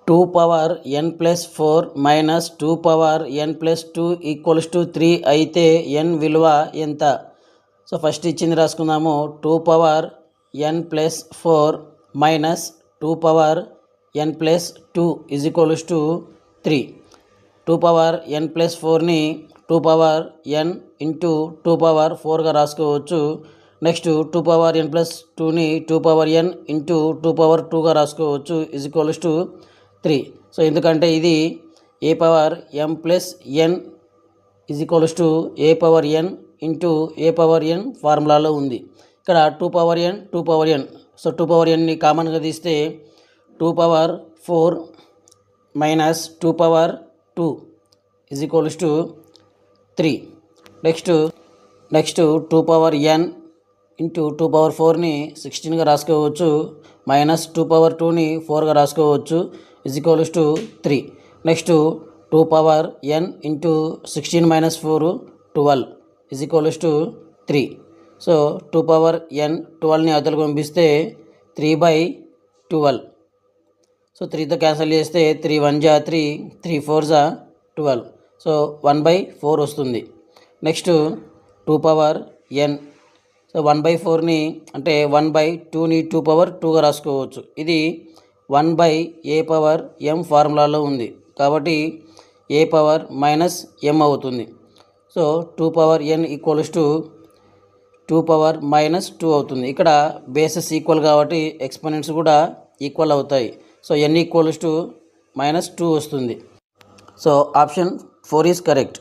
2 power n plus 4 minus 2 power n plus 2 equals to 3 అయితే n విలువ ఎంత? So first ఇచ్చింది రాసుకుందాము. 2 power n plus 4 minus 2 power n plus 2 is equals to 3. 2 power n plus 4ని 2 power n into 2 power 4గా రాసుకోవచ్చు. Next 2 power n plus 2ని 2 power n into 2 power 2గా రాసుకోవచ్చు ఈజ్ ఈక్వల్స్ టు 3. సో ఎందుకంటే ఇది a power m plus n is equals to a power n into a power n ఫార్ములాలో ఉంది. ఇక్కడ 2 power n 2 power n, so 2 power nని కామన్గా తీస్తే 2 power 4 minus 2 power 2 is equals to 3. Next 2 power n into 2 power 4ని 16గా రాసుకోవచ్చు, minus 2 power 2ని 4గా రాసుకోవచ్చు is equals to 3. Next 2 power n into 16 minus 4 12 is equals to 3. So 2 power n 12ని అవతలకు పంపిస్తే 3/12. సో 3తో క్యాన్సిల్ చేస్తే 3 1 జా 3, 3 4 జా 12. సో 1/4 వస్తుంది. నెక్స్ట్ 2 పవర్ n, సో 1/4ని అంటే 1/2ని 2 పవర్ 2గా రాసుకోవచ్చు. ఇది 1/a పవర్ m ఫార్ములాలో ఉంది కాబట్టి a పవర్ మైనస్ m అవుతుంది. So 2 power n equals to 2 power minus 2 అవుతుంది. ఇక్కడ బేసెస్ ఈక్వల్ కాబట్టి ఎక్స్పోనెంట్స్ కూడా ఈక్వల్ అవుతాయి. సో n ఈక్వల్స్ టు -2 వస్తుంది. So option 4 is correct.